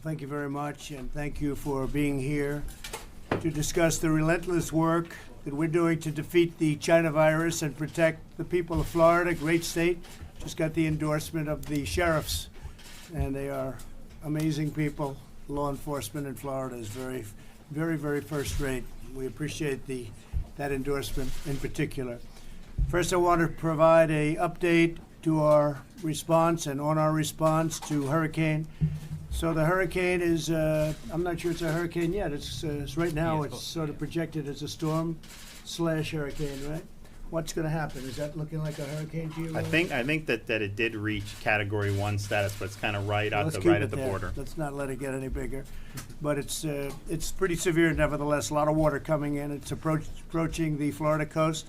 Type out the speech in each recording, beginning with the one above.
Thank you very much, and thank you for being here to discuss the relentless work that we're doing to defeat the China virus and protect the people of Florida. Great state. Just got the endorsement of the sheriffs, and they are amazing people. Law enforcement in Florida is very, very, very first rate. We appreciate that endorsement in particular. First, I want to provide an update to our response and on our response to hurricane. So the hurricane is, I'm not sure it's a hurricane yet. It's right now it's sort of projected as a storm/hurricane, right? What's going to happen? Is that looking like a hurricane to you? I think that it did reach Category 1 status, but it's kind of right at the border. Let's not let it get any bigger. But it's pretty severe nevertheless. A lot of water coming in. It's approaching the Florida coast.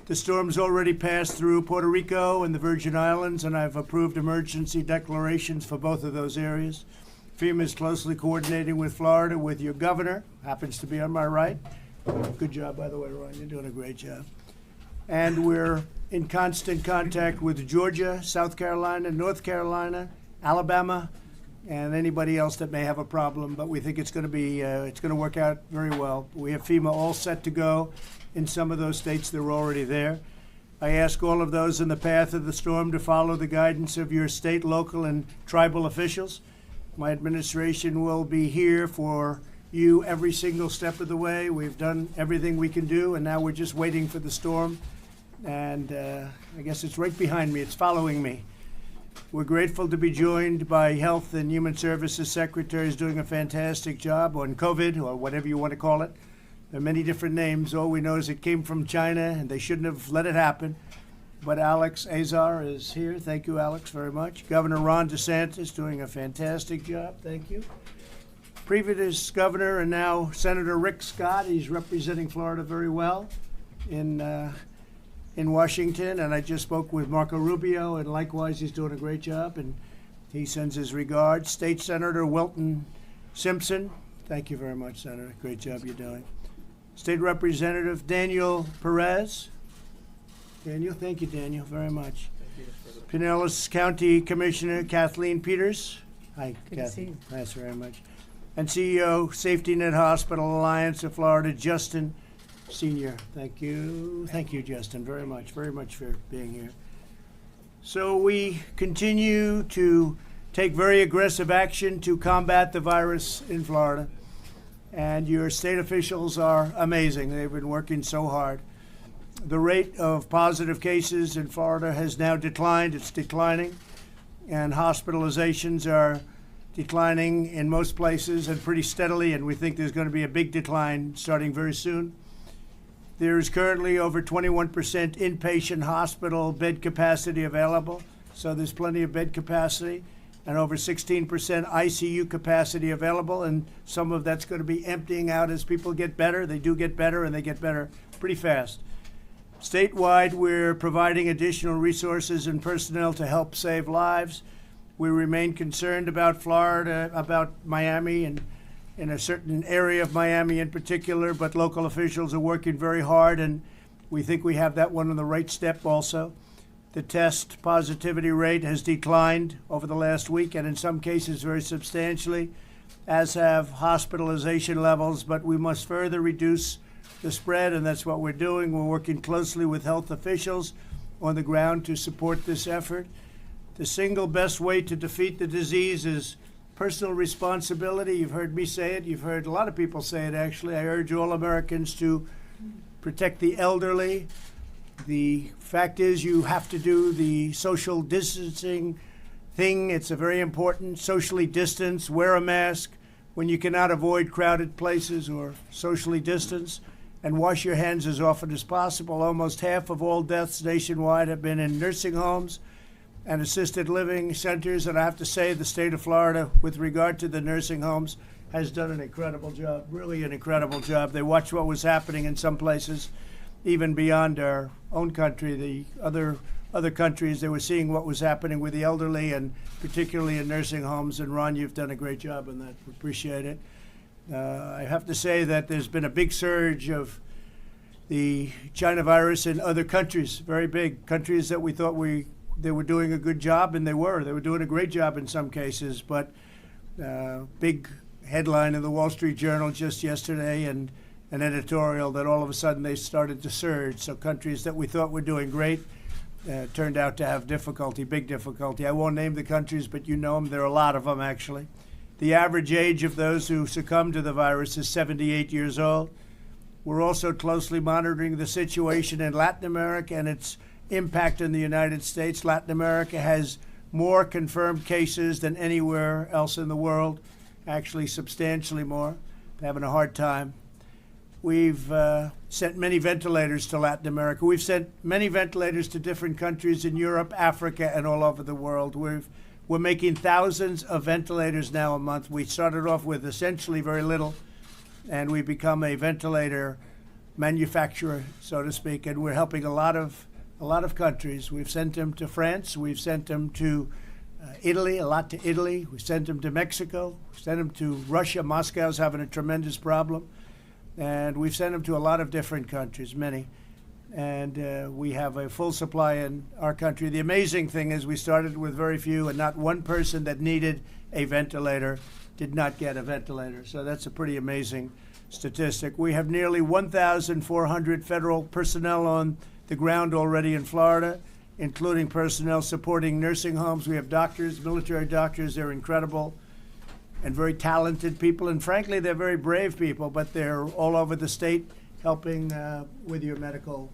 The storm's already passed through Puerto Rico and the Virgin Islands, and I've approved emergency declarations for both of those areas. FEMA is closely coordinating with Florida, with your governor, happens to be on my right. Good job, by the way, Ron. You're doing a great job. And we're in constant contact with Georgia, South Carolina, North Carolina, Alabama, and anybody else that may have a problem. But we think it's going to work out very well. We have FEMA all set to go. In some of those states, they're already there. I ask all of those in the path of the storm to follow the guidance of your state, local, and tribal officials. My administration will be here for you every single step of the way. We've done everything we can do, and now we're just waiting for the storm. And I guess it's right behind me. It's following me. We're grateful to be joined by Health and Human Services Secretary, who's doing a fantastic job on COVID, or whatever you want to call it. There are many different names. All we know is it came from China, and they shouldn't have let it happen. But Alex Azar is here. Thank you, Alex, very much. Governor Ron DeSantis doing a fantastic job. Thank you. Previous governor and now Senator Rick Scott. He's representing Florida very well in Washington. And I just spoke with Marco Rubio, and likewise, he's doing a great job. And he sends his regards. State Senator Wilton Simpson. Thank you very much, Senator. Great job you're doing. State Representative Daniel Perez. Daniel, thank you, Daniel, very much. Pinellas County Commissioner Kathleen Peters. Hi, Kathy. Thanks very much. And CEO, Safety Net Hospital Alliance of Florida, Justin Sr. Thank you. Thank you, Justin, very much for being here. So we continue to take very aggressive action to combat the virus in Florida. And your state officials are amazing. They've been working so hard. The rate of positive cases in Florida has now declined. It's declining. And hospitalizations are declining in most places and pretty steadily. And we think there's going to be a big decline starting very soon. There is currently over 21% inpatient hospital bed capacity available. So there's plenty of bed capacity. And over 16% ICU capacity available, and some of that's going to be emptying out as people get better. They do get better, and they get better pretty fast. Statewide, we're providing additional resources and personnel to help save lives. We remain concerned about Florida, about Miami, and in a certain area of Miami in particular, but local officials are working very hard, and we think we have that one on the right step also. The test positivity rate has declined over the last week, and in some cases very substantially, as have hospitalization levels, but we must further reduce the spread, and that's what we're doing. We're working closely with health officials on the ground to support this effort. The single best way to defeat the disease is personal responsibility. You've heard me say it. You've heard a lot of people say it, actually. I urge all Americans to protect the elderly. The fact is you have to do the social distancing thing. It's a very important. Socially distance, wear a mask when you cannot avoid crowded places or socially distance, and wash your hands as often as possible. Almost half of all deaths nationwide have been in nursing homes and assisted living centers, and I have to say the state of Florida, with regard to the nursing homes, has done an incredible job, really an incredible job. They watched what was happening in some places, even beyond our own country, the other countries. They were seeing what was happening with the elderly, and particularly in nursing homes. And Ron, you've done a great job on that. We appreciate it. I have to say that there's been a big surge of the China virus in other countries, very big countries that we thought they were doing a good job, and they were doing a great job in some cases. But Big headline in the Wall Street Journal just yesterday, and an editorial that all of a sudden they started to surge. So countries that we thought were doing great turned out to have difficulty, big difficulty. I won't name the countries, but you know them. There are a lot of them, actually. The average age of those who succumb to the virus is 78 years old. We're also closely monitoring the situation in Latin America and its impact in the United States. Latin America has more confirmed cases than anywhere else in the world, actually substantially more. They're having a hard time. We've sent many ventilators to Latin America. We've sent many ventilators to different countries in Europe, Africa, and all over the world. We're making thousands of ventilators now a month. We started off with essentially very little, and we've become a ventilator manufacturer, so to speak, and we're helping a lot of countries. We've sent them to France. We've sent them to Italy, a lot to Italy. We sent them to Mexico. We sent them to Russia. Moscow's having a tremendous problem. And we've sent them to a lot of different countries, many. And we have a full supply in our country. The amazing thing is we started with very few, and not one person that needed a ventilator did not get a ventilator. So that's a pretty amazing statistic. We have nearly 1,400 federal personnel on the ground already in Florida, including personnel supporting nursing homes. We have doctors, military doctors. They're incredible and very talented people. And frankly, they're very brave people, but they're all over the state helping with your medical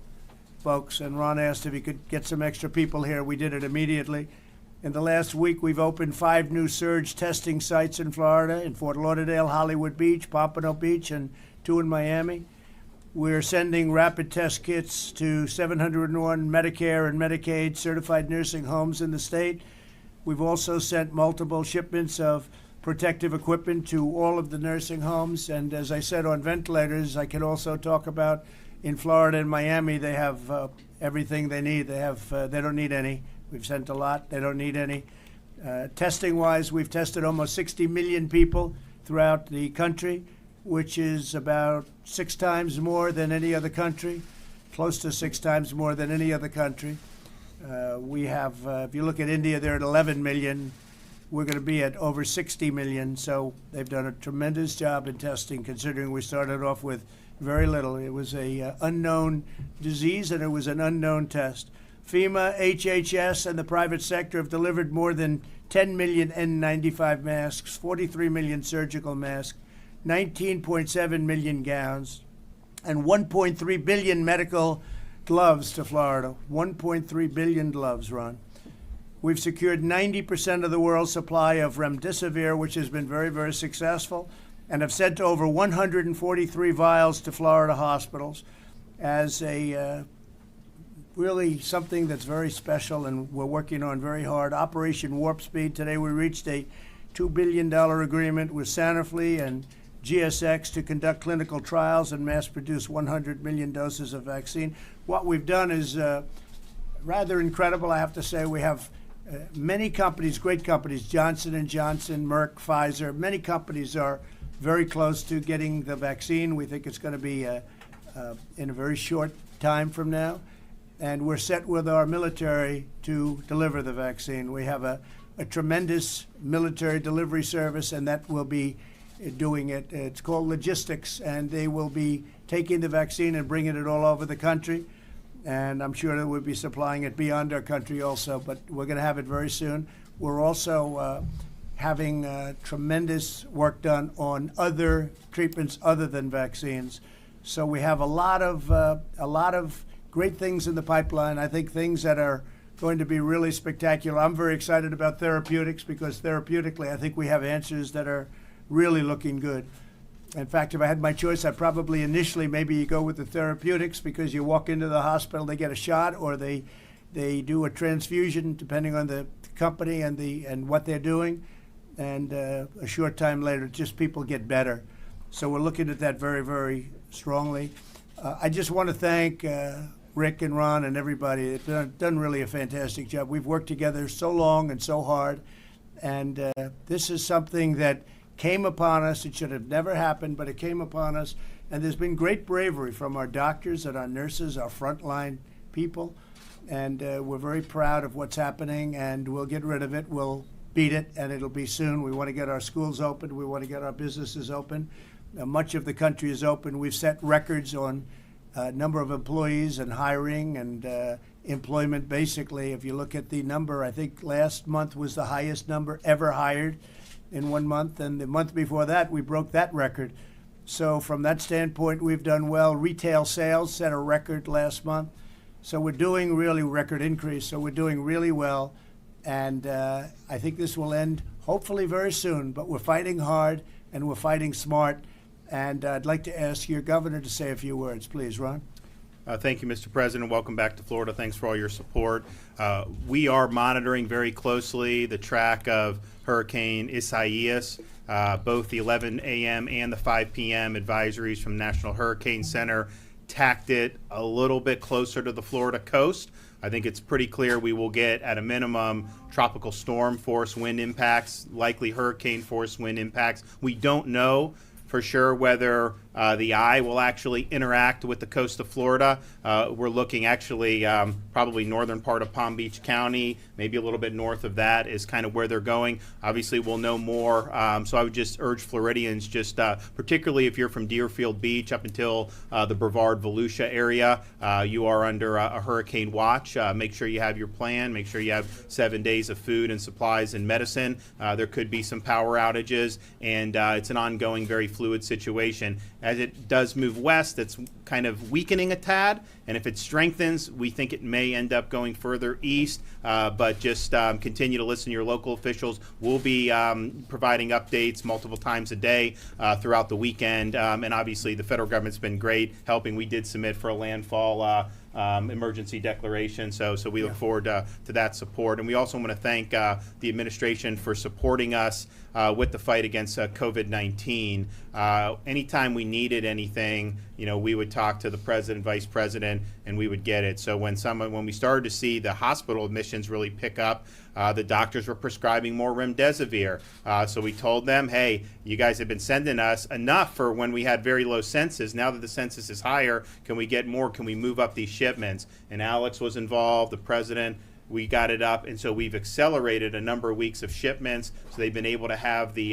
folks. And Ron asked if he could get some extra people here. We did it immediately. In the last week, we've opened 5 new surge testing sites in Florida, in Fort Lauderdale, Hollywood Beach, Pompano Beach, and 2 in Miami. We're sending rapid test kits to 701 Medicare and Medicaid certified nursing homes in the state. We've also sent multiple shipments of protective equipment to all of the nursing homes. And as I said, on ventilators, I can also talk about in Florida and Miami, they have everything they need. They don't need any. We've sent a lot. They don't need any. Testing-wise, we've tested almost 60 million people throughout the country, which is about 6 times more than any other country, close to 6 times more than any other country. We have, if you look at India, they're at 11 million. We're going to be at over 60 million. So they've done a tremendous job in testing, considering we started off with very little. It was a unknown disease, and it was an unknown test. FEMA, HHS, and the private sector have delivered more than 10 million N95 masks, 43 million surgical masks, 19.7 million gowns, and 1.3 billion medical gloves to Florida. 1.3 billion gloves, Ron. We've secured 90% of the world's supply of remdesivir, which has been very, very successful, and have sent over 143 vials to Florida hospitals as a really something that's very special, and we're working on very hard. Operation Warp Speed. Today we reached a $2 billion agreement with Sanofi and GSX to conduct clinical trials and mass produce 100 million doses of vaccine. What we've done is rather incredible, I have to say. We have many companies, great companies, Johnson & Johnson, Merck, Pfizer. Many companies are very close to getting the vaccine. We think it's going to be in a very short time from now. And we're set with our military to deliver the vaccine. We have a tremendous military delivery service, and that will be doing it. It's called logistics, and they will be taking the vaccine and bringing it all over the country. And I'm sure that we'll be supplying it beyond our country also, but we're going to have it very soon. We're also having tremendous work done on other treatments other than vaccines. So we have a lot of great things in the pipeline. I think things that are going to be really spectacular. I'm very excited about therapeutics, because therapeutically I think we have answers that are really looking good. In fact, if I had my choice, I'd probably initially maybe you go with the therapeutics, because you walk into the hospital, they get a shot, or they do a transfusion, depending on the company and what they're doing, and a short time later, just people get better. So we're looking at that very, very strongly. I just want to thank Rick and Ron and everybody. They've done really a fantastic job. We've worked together so long and so hard, and this is something that came upon us. It should have never happened, but it came upon us. And there's been great bravery from our doctors and our nurses, our frontline people. And we're very proud of what's happening, and we'll get rid of it. We'll beat it, and it'll be soon. We want to get our schools open. We want to get our businesses open. Much of the country is open. We've set records on number of employees and hiring and employment. Basically, if you look at the number, I think last month was the highest number ever hired in 1 month, and the month before that, we broke that record. So from that standpoint, we've done well. Retail sales set a record last month. So we're doing really record increase. So we're doing really well. And I think this will end hopefully very soon. But we're fighting hard and we're fighting smart. And I'd like to ask your governor to say a few words. Please, Ron. Thank you, Mr. President. Welcome back to Florida. Thanks for all your support. We are monitoring very closely the track of Hurricane Isaias. Both the 11 a.m. and the 5 p.m. advisories from National Hurricane Center tacked it a little bit closer to the Florida coast. I think it's pretty clear we will get, at a minimum, tropical storm force wind impacts, likely hurricane force wind impacts. We don't know for sure whether the eye will actually interact with the coast of Florida. We're looking actually probably northern part of Palm Beach County, maybe a little bit north of that is kind of where they're going. Obviously, we'll know more. So I would just urge Floridians, just particularly if you're from Deerfield Beach up until the Brevard-Volusia area, you are under a hurricane watch. Make sure you have your plan. Make sure you have 7 days of food and supplies and medicine. There could be some power outages, and it's an ongoing, very fluid situation. As it does move west, it's kind of weakening a tad, and if it strengthens, we think it may end up going further east, but just continue to listen to your local officials. We'll be providing updates multiple times a day throughout the weekend, and obviously the federal government's been great helping. We did submit for a landfall emergency declaration, so we look forward to that support. And we also want to thank the administration for supporting us with the fight against COVID-19. Anytime we needed anything, we would talk to the president, vice president, and we would get it. So when we started to see the hospital admissions really pick up, the doctors were prescribing more remdesivir. So we told them, hey, you guys have been sending us enough for when we had very low census. Now that the census is higher, can we get more? Can we move up these shipments? And Alex was involved, the president. We got it up, and so we've accelerated a number of weeks of shipments, so they've been able to have the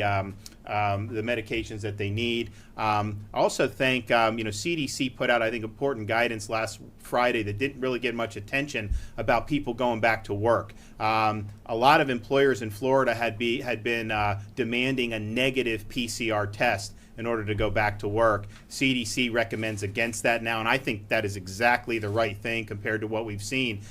medications that they need. I also think CDC put out, I think, important guidance last Friday that didn't really get much attention about people going back to work. A lot of employers in Florida had been demanding a negative PCR test in order to go back to work. CDC recommends against that now, and I think that is exactly the right thing compared to what we've seen.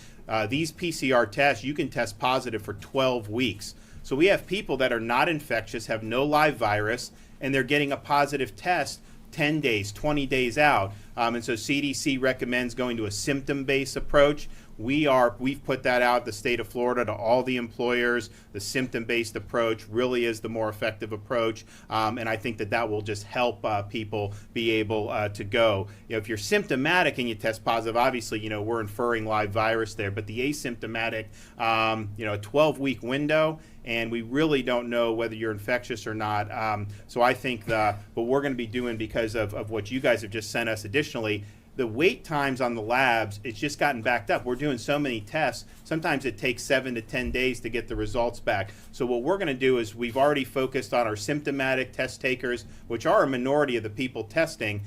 These PCR tests, you can test positive for 12 weeks. So we have people that are not infectious, have no live virus, and they're getting a positive test 10 days, 20 days out. And so CDC recommends going to a symptom-based approach. We've put that out, the state of Florida, to all the employers. The symptom-based approach really is the more effective approach, and I think that will just help people be able to go. If you're symptomatic and you test positive, obviously, we're inferring live virus there, but the asymptomatic, a 12-week window, and we really don't know whether you're infectious or not. So I think what we're going to be doing, because of what you guys have just sent us additionally, the wait times on the labs, it's just gotten backed up. We're doing so many tests. Sometimes it takes 7 to 10 days to get the results back. So what we're going to do is we've already focused on our symptomatic test takers, which are a minority of the people testing.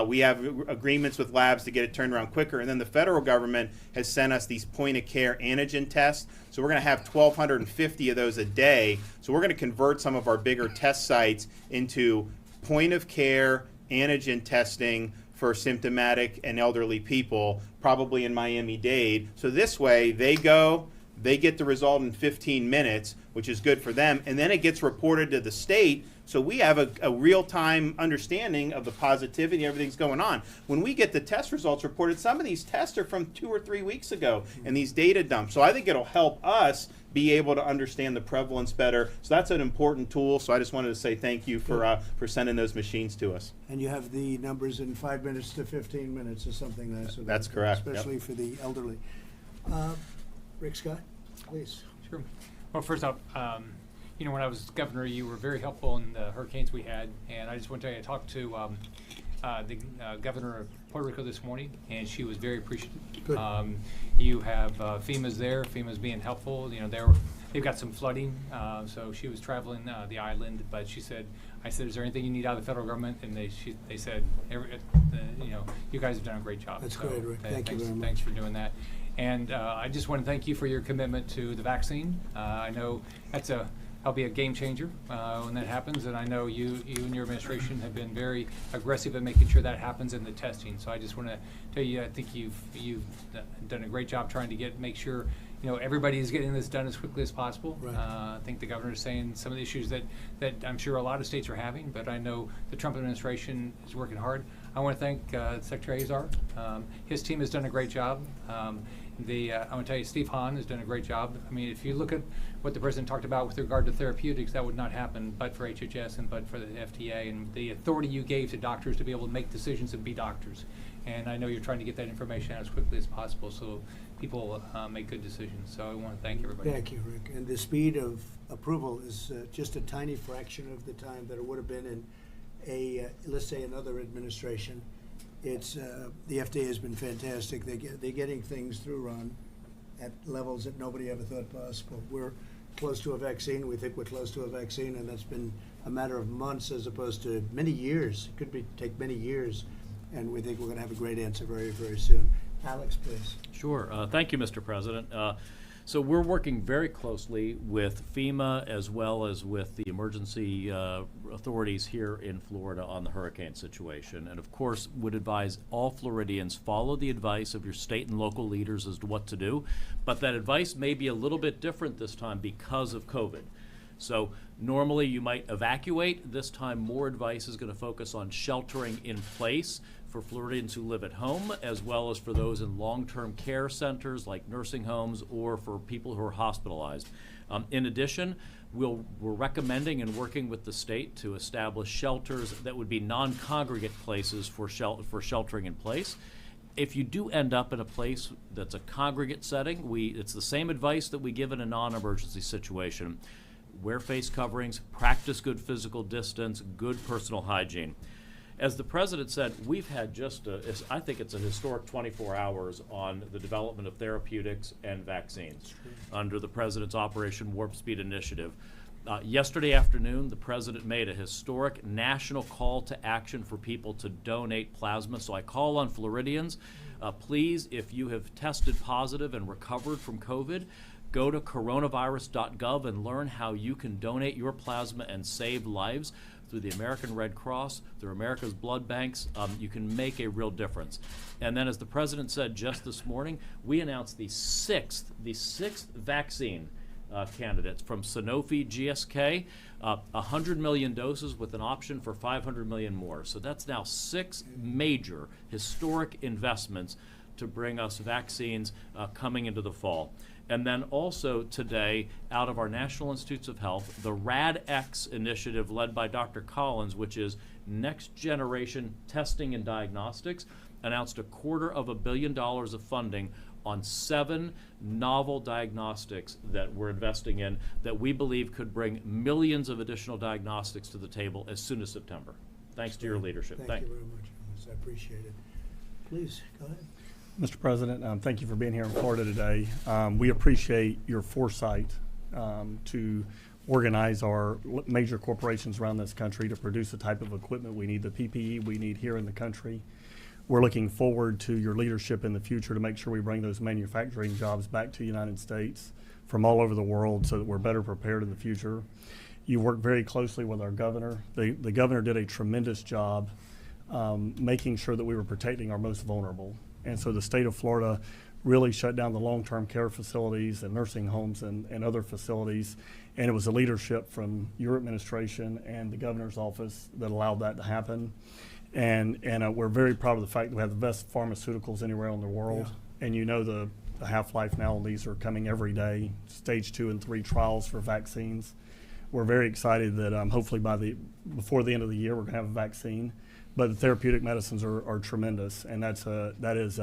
We have agreements with labs to get it turned around quicker. And then the federal government has sent us these point-of-care antigen tests. So we're going to have 1,250 of those a day. So we're going to convert some of our bigger test sites into point-of-care antigen testing for symptomatic and elderly people, probably in Miami-Dade. So this way, they get the result in 15 minutes, which is good for them, and then it gets reported to the state, so we have a real-time understanding of the positivity, everything's going on. When we get the test results reported, some of these tests are from 2 or 3 weeks ago, and these data dumps. So I think it'll help us be able to understand the prevalence better. So that's an important tool. So I just wanted to say thank you for sending those machines to us. And you have the numbers in 5 minutes to 15 minutes or something like that. So that's correct. Especially for the elderly. Rick Scott, please. Sure. Well, first off, when I was governor, you were very helpful in the hurricanes we had, and I just want to tell you, I talked to governor of Puerto Rico this morning, and she was very appreciative. Good. You have FEMA's there. FEMA's being helpful. You know, they've got some flooding, so she was traveling the island. But she said, I said, is there anything you need out of the federal government? And they said, you know, you guys have done a great job. That's so great, Rick. Thank you very much. Thanks for doing that. And I just want to thank you for your commitment to the vaccine. I know that'll be a game changer when that happens, and I know you and your administration have been very aggressive at making sure that happens in the testing. So I just want to tell you, I think you've done a great job trying to make sure, you know, everybody is getting this done as quickly as possible. Right. I think the governor is saying some of the issues that I'm sure a lot of states are having, but I know the Trump administration is working hard. I want to thank Secretary Azar. His team has done a great job. I want to tell you, Steve Hahn has done a great job. I mean, if you look at what the president talked about with regard to therapeutics, that would not happen but for HHS and but for the FDA and the authority you gave to doctors to be able to make decisions and be doctors. And I know you're trying to get that information out as quickly as possible so people make good decisions. So I want to thank everybody. Thank you, Rick. And the speed of approval is just a tiny fraction of the time that it would have been in let's say, another administration. It's the FDA has been fantastic. They're getting things through, Ron, at levels that nobody ever thought possible. We're close to a vaccine. We think we're close to a vaccine, and that's been a matter of months as opposed to many years. It could take many years, and we think we're going to have a great answer very, very soon. Alex, please. Sure. Thank you, Mr. President. So we're working very closely with FEMA as well as with the emergency authorities here in Florida on the hurricane situation. And of course, would advise all Floridians follow the advice of your state and local leaders as to what to do. But that advice may be a little bit different this time because of COVID. So normally you might evacuate. This time more advice is going to focus on sheltering in place for Floridians who live at home, as well as for those in long-term care centers like nursing homes or for people who are hospitalized. In addition, we're recommending and working with the state to establish shelters that would be non-congregate places for sheltering in place. If you do end up in a place that's a congregate setting, it's the same advice that we give in a non-emergency situation. Wear face coverings, practice good physical distance, good personal hygiene. As the president said, we've had I think it's a historic 24 hours on the development of therapeutics and vaccines under the president's Operation Warp Speed initiative. Yesterday afternoon, the president made a historic national call to action for people to donate plasma. So I call on Floridians, please, if you have tested positive and recovered from COVID, go to coronavirus.gov and learn how you can donate your plasma and save lives. Through the American Red Cross, through America's blood banks, you can make a real difference. And then, as the president said just this morning, we announced the sixth vaccine candidates from Sanofi GSK, 100 million doses with an option for 500 million more. So that's now 6 major historic investments to bring us vaccines coming into the fall. And then also today, out of our National Institutes of Health, the RADx initiative led by Dr. Collins, which is next generation testing and diagnostics, announced $250 million of funding on 7 novel diagnostics that we're investing in that we believe could bring millions of additional diagnostics to the table as soon as September. Thanks to your leadership. Thank you very much, Alex. I appreciate it. Please, go ahead. Mr. President, thank you for being here in Florida today. We appreciate your foresight to organize our major corporations around this country to produce the type of equipment we need, the PPE we need here in the country. We're looking forward to your leadership in the future to make sure we bring those manufacturing jobs back to the United States from all over the world so that we're better prepared in the future. You work very closely with our governor. The governor did a tremendous job making sure that we were protecting our most vulnerable. And so the state of Florida really shut down the long-term care facilities and nursing homes and other facilities. And it was the leadership from your administration and the governor's office that allowed that to happen. And we're very proud of the fact that we have the best pharmaceuticals anywhere in the world. Yeah. And you know the half-life now, and these are coming every day, stage 2 and 3 trials for vaccines. We're very excited that hopefully before the end of the year we're going to have a vaccine. But the therapeutic medicines are tremendous, and that is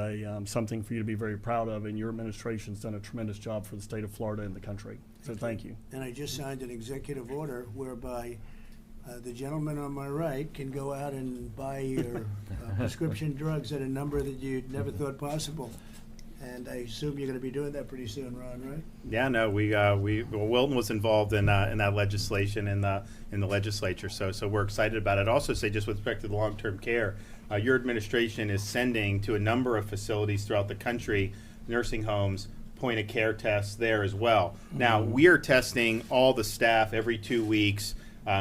something for you to be very proud of, and your administration's done a tremendous job for the state of Florida and the country. So thank you. And I just signed an executive order whereby The gentleman on my right can go out and buy your prescription drugs at a number that you never thought possible. And I assume you're going to be doing that pretty soon, Ron, right? Yeah, no, well, Wilton was involved in that legislation in the legislature, so we're excited about it. Also, say just with respect to the long-term care, your administration is sending to a number of facilities throughout the country, nursing homes, point-of-care tests there as well. Now, we are testing all the staff every 2 weeks.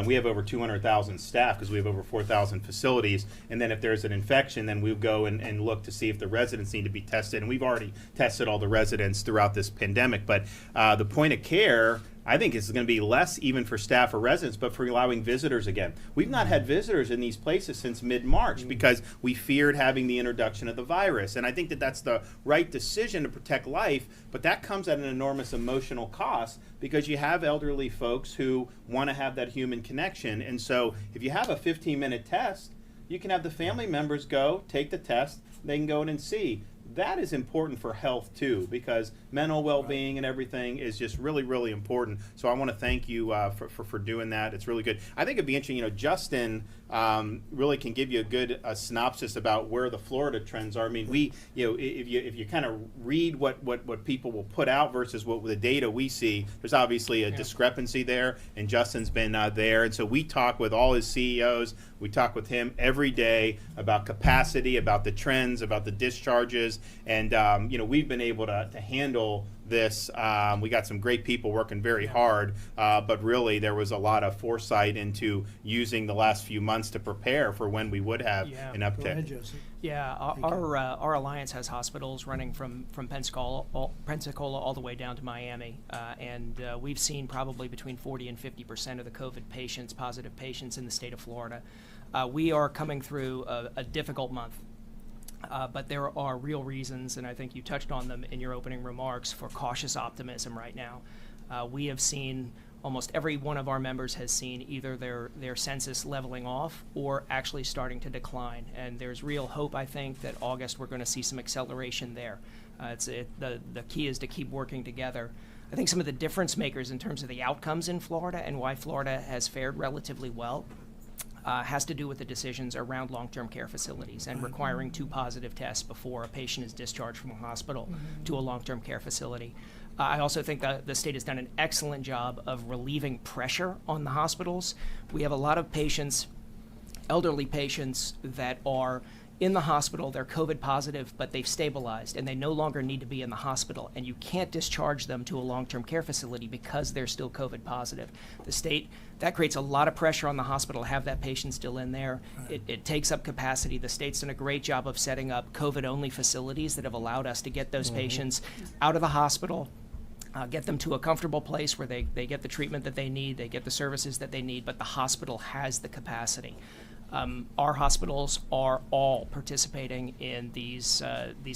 We have over 200,000 staff because we have over 4,000 facilities. And then if there's an infection, then we'll go and look to see if the residents need to be tested. And we've already tested all the residents throughout this pandemic. But the point of care, I think, is going to be less even for staff or residents, but for allowing visitors again. We've not had visitors in these places since mid-March because we feared having the introduction of the virus. And I think that that's the right decision to protect life, but that comes at an enormous emotional cost because you have elderly folks who want to have that human connection. And so if you have a 15-minute test, you can have the family members go, take the test, they can go in and see. That is important for health too, because mental well-being and everything is just really, really important. So I want to thank you for doing that. It's really good. I think it'd be interesting. Justin really can give you a good synopsis about where the Florida trends are. I mean, if you kind of read what people will put out versus what the data we see, there's obviously a discrepancy there. And Justin's been there, and so we talk with all his CEOs. We talk with him every day about capacity, about the trends, about the discharges, and we've been able to handle this. We got some great people working very hard, but really there was a lot of foresight into using the last few months to prepare for when we would have an Go uptick. ahead, Jesse. Yeah, our alliance has hospitals running from Pensacola all the way down to Miami, and we've seen probably between 40 and 50% of the COVID patients, positive patients in the state of Florida. We are coming through a difficult month. But there are real reasons, and I think you touched on them in your opening remarks, for cautious optimism right now. We have seen, almost every one of our members has seen either their census leveling off or actually starting to decline. And there's real hope, I think, that August we're going to see some acceleration there. The key is to keep working together. I think some of the difference makers in terms of the outcomes in Florida and why Florida has fared relatively well has to do with the decisions around long-term care facilities and requiring 2 positive tests before a patient is discharged from a hospital to a long-term care facility. I also think that the state has done an excellent job of relieving pressure on the hospitals. We have a lot of patients, elderly patients, that are in the hospital, they're COVID positive, but they've stabilized and they no longer need to be in the hospital, and you can't discharge them to a long-term care facility because they're still COVID positive. The state, that creates a lot of pressure on the hospital to have that patient still in there. It takes up capacity. The state's done a great job of setting up COVID-only facilities that have allowed us to get those patients out of the hospital, get them to a comfortable place where they get the treatment that they need, they get the services that they need, but the hospital has the capacity. Our hospitals are all participating in these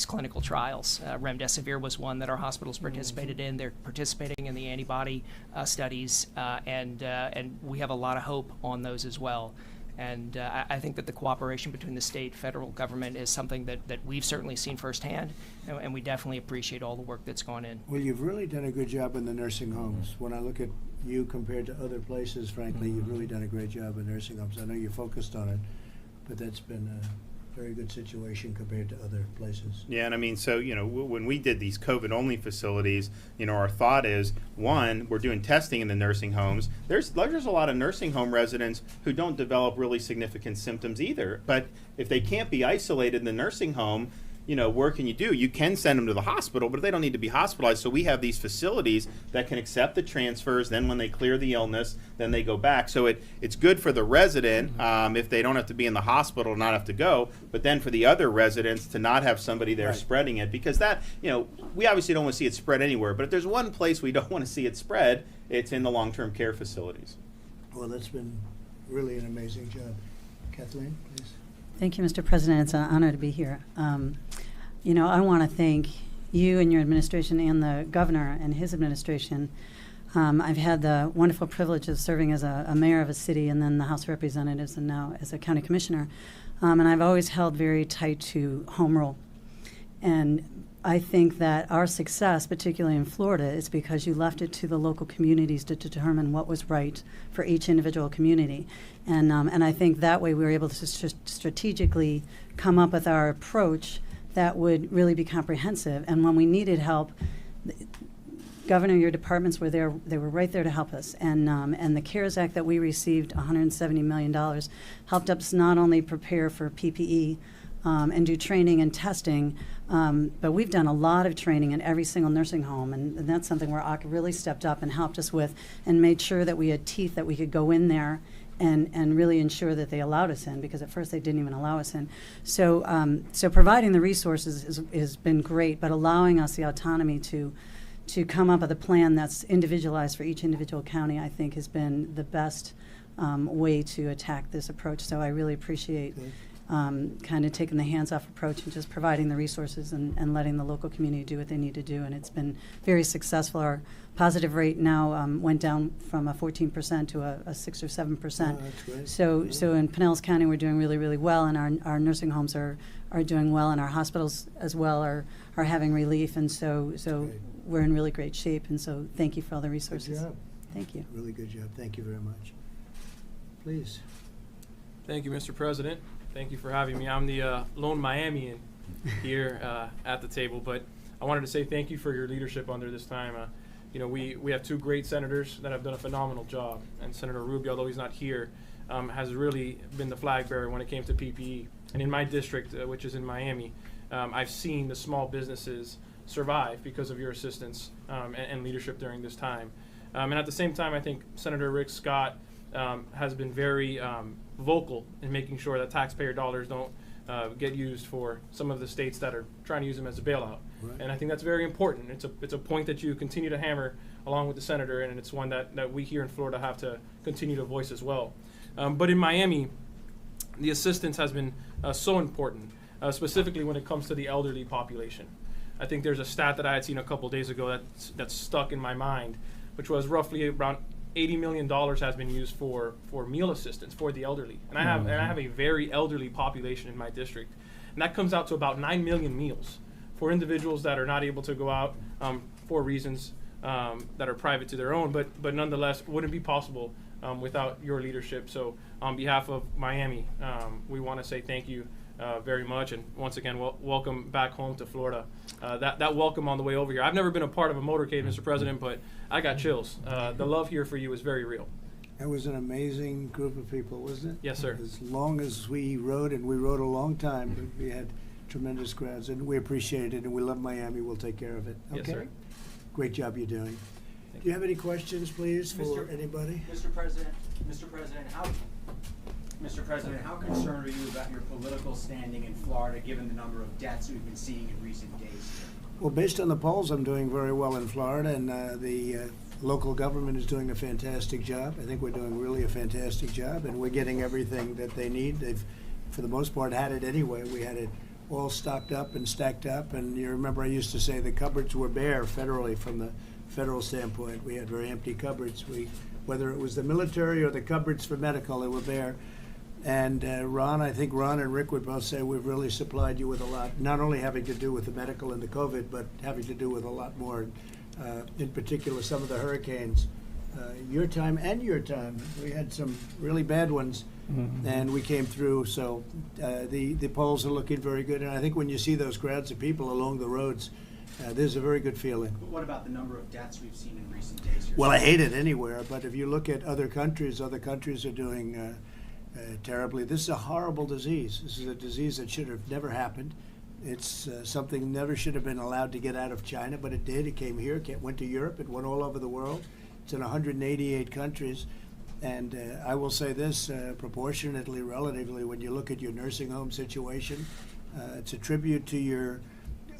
clinical trials. Remdesivir was one that our hospitals participated in. They're participating in the antibody studies, and we have a lot of hope on those as well. And I think that the cooperation between the state, federal government is something that we've certainly seen firsthand, and we definitely appreciate all the work that's gone in. Well, you've really done a good job in the nursing homes. When I look at you compared to other places, frankly, you've really done a great job in nursing homes. I know you're focused on it, but that's been a very good situation compared to other places. Yeah, and I mean, so, when we did these COVID-only facilities, our thought is, one, we're doing testing in the nursing homes. There's a lot of nursing home residents who don't develop really significant symptoms either. But if they can't be isolated in the nursing home, where can you do? You can send them to the hospital, but they don't need to be hospitalized. So we have these facilities that can accept the transfers. Then when they clear the illness, then they go back. So it's good for the resident if they don't have to be in the hospital, not have to go. But then for the other residents to not have somebody there spreading it, because that, we obviously don't want to see it spread anywhere. But if there's one place we don't want to see it spread, it's in the long-term care facilities. Well, that's been really an amazing job. Kathleen, please. Thank you, Mr. President. It's an honor to be here. I want to thank you and your administration and the governor and his administration. I've had the wonderful privilege of serving as a mayor of a city and then the House of Representatives and now as a county commissioner. And I've always held very tight to home rule. And I think that our success, particularly in Florida, is because you left it to the local communities to determine what was right for each individual community. And I think that way we were able to strategically come up with our approach that would really be comprehensive. And when we needed help, Governor, your departments were there. They were right there to help us. And the CARES Act that we received, $170 million, helped us not only prepare for PPE and do training and testing, but we've done a lot of training in every single nursing home, and that's something where ACA really stepped up and helped us with and made sure that we had teeth that we could go in there and really ensure that they allowed us in, because at first they didn't even allow us in. So so providing the resources has been great, but allowing us the autonomy to come up with a plan that's individualized for each individual county, I think, has been the best way to attack this approach. So I really appreciate kind of taking the hands-off approach and just providing the resources and letting the local community do what they need to do. And it's been very successful. Our positive rate now went down from a 14% to a 6 or 7%. Oh, that's great. So in Pinellas County, we're doing really, really well, and our nursing homes are doing well, and our hospitals as well are having relief. And so great. we're in really great shape. And so thank you for all the Good resources. job. Thank you. Really good job. Thank you very much. Please. Thank you, Mr. President. Thank you for having me. I'm the lone Miamian here at the table, but I wanted to say thank you for your leadership under this time. You know, we have two great senators that have done a phenomenal job, and Senator Rubio, although he's not here, has really been the flag bearer when it came to PPE. And in my district, which is in Miami, I've seen the small businesses survive because of your assistance and leadership during this time. And at the same time, I think Senator Rick Scott has been very vocal in making sure that taxpayer dollars don't get used for some of the states that are trying to use them as a bailout. Right. And I think that's very important. It's a point that you continue to hammer along with the senator, and it's one that we here in Florida have to continue to voice as well. But in Miami, the assistance has been so important, specifically when it comes to the elderly population. I think there's a stat that I had seen a couple days ago that's stuck in my mind, which was roughly around $80 million has been used for meal assistance for the elderly. And I have a very elderly population in my district. And that comes out to about 9 million meals for individuals that are not able to go out for reasons that are private to their own, but nonetheless wouldn't be possible without your leadership. So on behalf of Miami, we want to say thank you very much, and once again, welcome back home to Florida. That welcome on the way over here. I've never been a part of a motorcade, Mr. President, but I got chills. The love here for you is very real. That was an amazing group of people, wasn't it? Yes, sir. As long as we rode, and we rode a long time, but we had tremendous crowds, and we appreciate it, and we love Miami. We'll take care of it. Yes, Okay? sir. Great job you're doing. Thank Do you have any questions, please, for Mr. anybody? Mr. President, Mr. President, how concerned are you about your political standing in Florida, given the number of deaths we've been seeing in recent days? Well, based on the polls, I'm doing very well in Florida, and the local government is doing a fantastic job. I think we're doing really a fantastic job, and we're getting everything that they need. They've, for the most part, had it anyway. We had it all stocked up and stacked up, and you remember I used to say the cupboards were bare federally from the federal standpoint. We had very empty cupboards. Whether it was the military or the cupboards for medical, they were bare. And I think Ron and Rick would both say we've really supplied you with a lot, not only having to do with the medical and the COVID, but having to do with a lot more. In particular, some of the hurricanes, your time and your time. We had some really bad ones, and we came through. So the polls are looking very good. And I think when you see those crowds of people along the roads, there's a very good feeling. But what about the number of deaths we've seen in recent days here? Well, I hate it anywhere, but if you look at other countries are doing terribly. This is a horrible disease. This is a disease that should have never happened. It's something never should have been allowed to get out of China, but it did. It came here, it went to Europe, it went all over the world. It's in 188 countries. And I will say this, proportionately, relatively, when you look at your nursing home situation, it's a tribute to your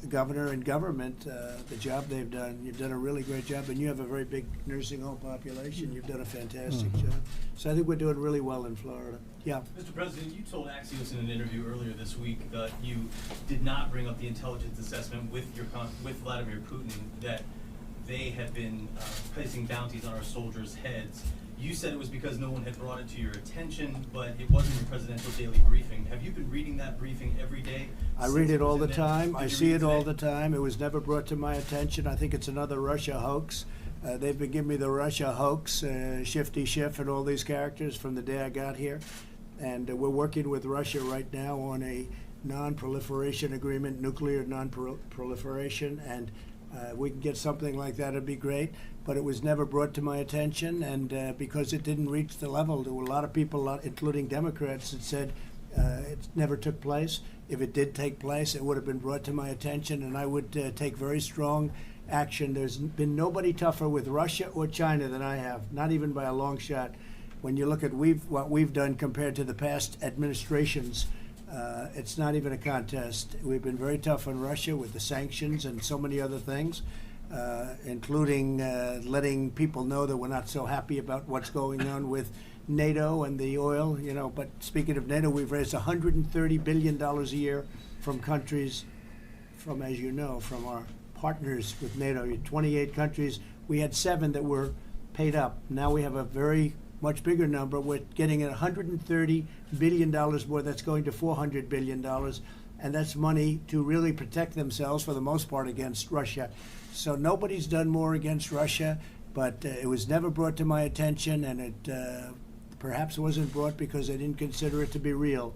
governor and government, the job they've done. You've done a really great job, and you have a very big nursing home population. You've done a fantastic job. So I think we're doing really well in Florida. Yeah. Mr. President, you told Axios in an interview earlier this week that you did not bring up the intelligence assessment with Vladimir Putin, that they had been placing bounties on our soldiers' heads. You said it was because no one had brought it to your attention, but it wasn't your presidential daily briefing. Have you been reading that briefing every day? I read it all the since was in there? time. Did I you see read it all today? the time. It was never brought to my attention. I think it's another Russia hoax. They've been giving me the Russia hoax, Shifty Schiff, and all these characters from the day I got here. And we're working with Russia right now on a non-proliferation agreement, nuclear non-proliferation, and we can get something like that, it'd be great. But it was never brought to my attention, and because it didn't reach the level, there were a lot of people, including Democrats, that said it never took place. If it did take place, it would have been brought to my attention, and I would take very strong action. There's been nobody tougher with Russia or China than I have, not even by a long shot. When you look at what we've done compared to the past administrations, it's not even a contest. We've been very tough on Russia with the sanctions and so many other things, including letting people know that we're not so happy about what's going on with NATO and the oil. But speaking of NATO, we've raised $130 billion a year from countries, as you know, from our partners with NATO. 28 countries. We had 7 that were paid up. Now we have a very much bigger number. We're getting $130 billion more. That's going to $400 billion. And that's money to really protect themselves, for the most part, against Russia. So nobody's done more against Russia, but it was never brought to my attention, and it perhaps wasn't brought because I didn't consider it to be real.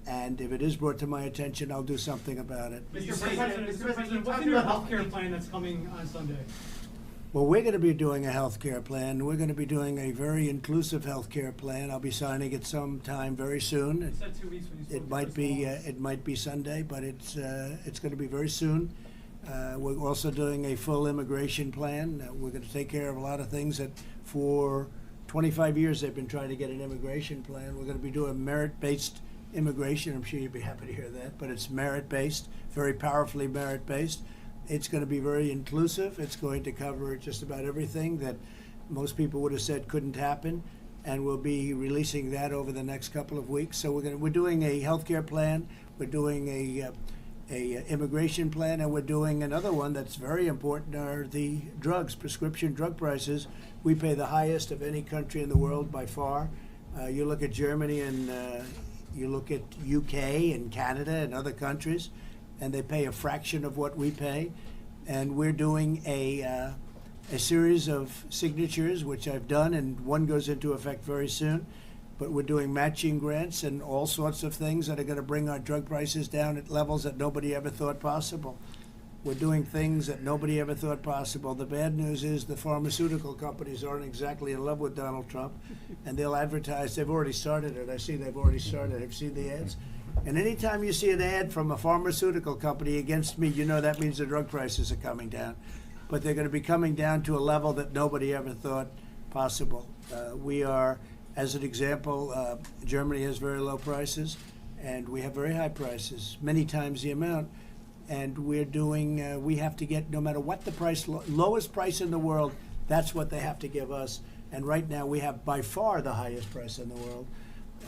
And if it is brought to my attention, I'll do something about it. Mr. President, what's the new health care plan that's coming on Sunday? Well, we're going to be doing a health care plan. We're going to be doing a very inclusive health care plan. I'll be signing it sometime very soon. You said 2 weeks when you spoke to It might be Sunday, but it's going to be very soon. We're also doing a full immigration plan. We're going to take care of a lot of things that for 25 years they've been trying to get an immigration plan. We're going to be doing merit-based immigration. I'm sure you'd be happy to hear that, but it's merit-based, very powerfully merit-based. It's going to be very inclusive. It's going to cover just about everything that most people would have said couldn't happen, and we'll be releasing that over the next couple of weeks. So we're doing a healthcare plan, we're doing a immigration plan, and we're doing another one that's very important, are the drugs, prescription drug prices. We pay the highest of any country in the world by far. You look at Germany and you look at UK and Canada and other countries, and they pay a fraction of what we pay. And we're doing a series of signatures, which I've done, and one goes into effect very soon. But we're doing matching grants and all sorts of things that are going to bring our drug prices down at levels that nobody ever thought possible. We're doing things that nobody ever thought possible. The bad news is the pharmaceutical companies aren't exactly in love with Donald Trump, and they'll advertise. They've already started it. I see they've already started. Have you seen the ads? And anytime you see an ad from a pharmaceutical company against me, you know that means the drug prices are coming down. But they're going to be coming down to a level that nobody ever thought possible. We are, as an example, Germany has very low prices, and we have very high prices, many times the amount. And we're doing, we have to get, no matter what the price, lowest price in the world, that's what they have to give us. And right now we have by far the highest price in the world.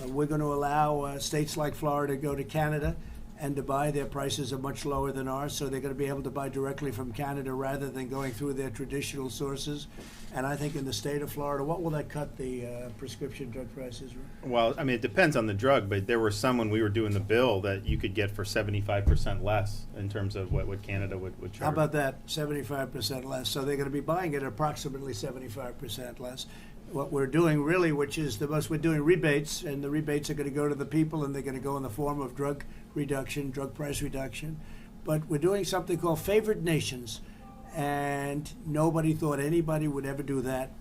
We're going to allow states like Florida to go to Canada and to buy. Their prices are much lower than ours, so they're going to be able to buy directly from Canada rather than going through their traditional sources. And I think in the state of Florida, what will that cut the prescription drug prices? Well, I mean, it depends on the drug, but there were some when we were doing the bill that you could get for 75% less in terms of what Canada would charge. How about that? 75% less. So they're going to be buying it approximately 75% less. What we're doing really, which is the most, we're doing rebates, and the rebates are going to go to the people, and they're going to go in the form of drug reduction, drug price reduction. But we're doing something called favored nations, and nobody thought anybody would ever do that.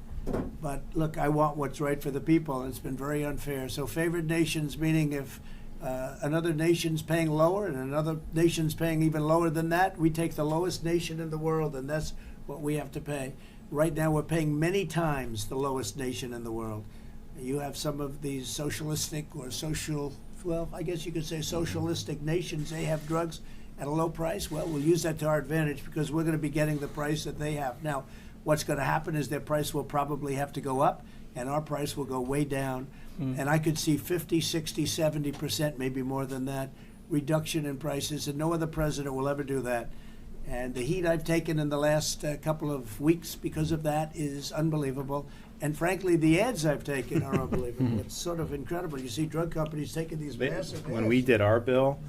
But look, I want what's right for the people, and it's been very unfair. So favored nations, meaning if another nation's paying lower and another nation's paying even lower than that, we take the lowest nation in the world, and that's what we have to pay. Right now, we're paying many times the lowest nation in the world. You have some of these socialistic or social, well, I guess you could say socialistic nations, they have drugs at a low price. Well, we'll use that to our advantage because we're going to be getting the price that they have. Now, what's going to happen is their price will probably have to go up, and our price will go way down. And I could see 50, 60, 70%, maybe more than that, reduction in prices, and no other president will ever do that. And the heat I've taken in the last couple of weeks because of that is unbelievable. And frankly, the ads I've taken are unbelievable. It's sort of incredible. You see drug companies taking these massive When ads. we did our bill,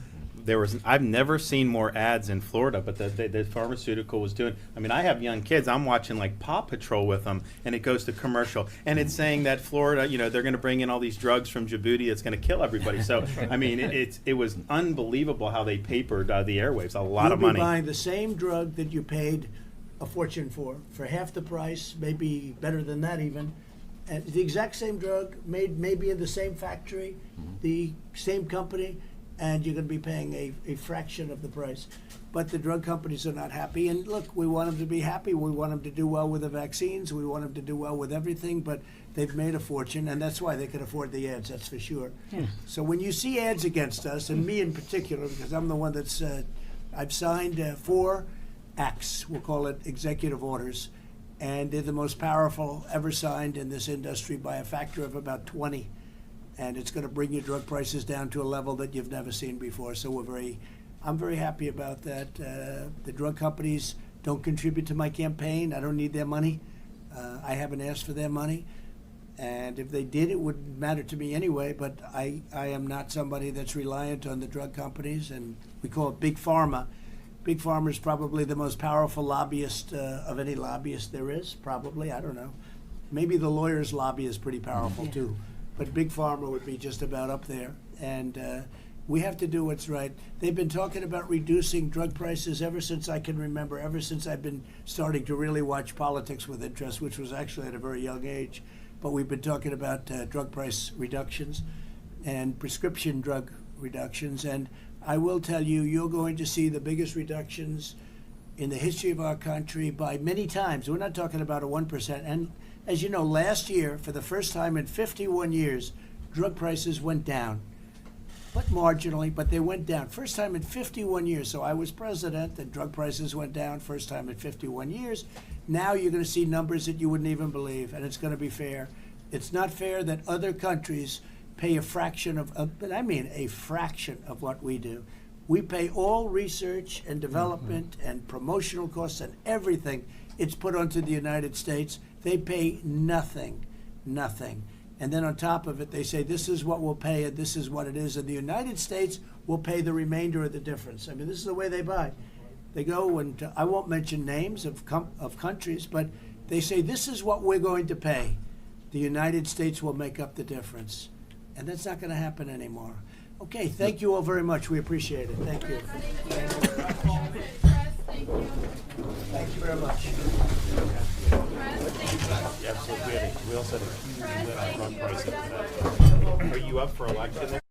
I've never seen more ads in Florida, but the pharmaceutical was doing. I mean, I have young kids. I'm watching like Paw Patrol with them, and it goes to commercial, and it's saying that Florida, they're going to bring in all these drugs from Djibouti that's going to kill everybody. So, I mean, it was unbelievable how they papered the airwaves. A lot You'll of money. be buying the same drug that you paid a fortune for half the price, maybe better than that even. And the exact same drug made maybe in the same factory, the same company, and you're going to be paying a fraction of the price. But the drug companies are not happy. And look, we want them to be happy. We want them to do well with the vaccines. We want them to do well with everything. But they've made a fortune, and that's why they can afford the ads, that's for sure. Yeah. So when you see ads against us, and me in particular, because I'm the one that's, I've signed 4 acts, we'll call it executive orders, and they're the most powerful ever signed in this industry by a factor of about 20. And it's going to bring your drug prices down to a level that you've never seen before. So I'm very happy about that. The drug companies don't contribute to my campaign. I don't need their money. I haven't asked for their money. And if they did, it wouldn't matter to me anyway. But I am not somebody that's reliant on the drug companies. And we call it Big Pharma. Big Pharma is probably the most powerful lobbyist of any lobbyist there is, probably. I don't know. Maybe the lawyer's lobby is pretty powerful, too. But Big Pharma would be just about up there. And we have to do what's right. They've been talking about reducing drug prices ever since I can remember, ever since I've been starting to really watch politics with interest, which was actually at a very young age. But we've been talking about drug price reductions and prescription drug reductions. And I will tell you, you're going to see the biggest reductions in the history of our country by many times. We're not talking about a 1%. And as you know, last year, for the first time in 51 years, drug prices went down. But marginally, but they went down. First time in 51 years. So I was president, and drug prices went down. First time in 51 years. Now you're going to see numbers that you wouldn't even believe, and it's going to be fair. It's not fair that other countries pay a fraction but I mean a fraction of what we do. We pay all research and development and promotional costs and everything. It's put onto the United States. They pay nothing. And then on top of it, they say, this is what we'll pay and this is what it is. And the United States will pay the remainder of the difference. I mean, this is the way they buy. They go and I won't mention names of countries, but they say, this is what we're going to pay. The United States will make up the difference. And that's not going to happen anymore. Okay, thank you all very much. We appreciate it. Thank you. Thank you very much. Absolutely. We also had a huge win on drug pricing. Are you up for election?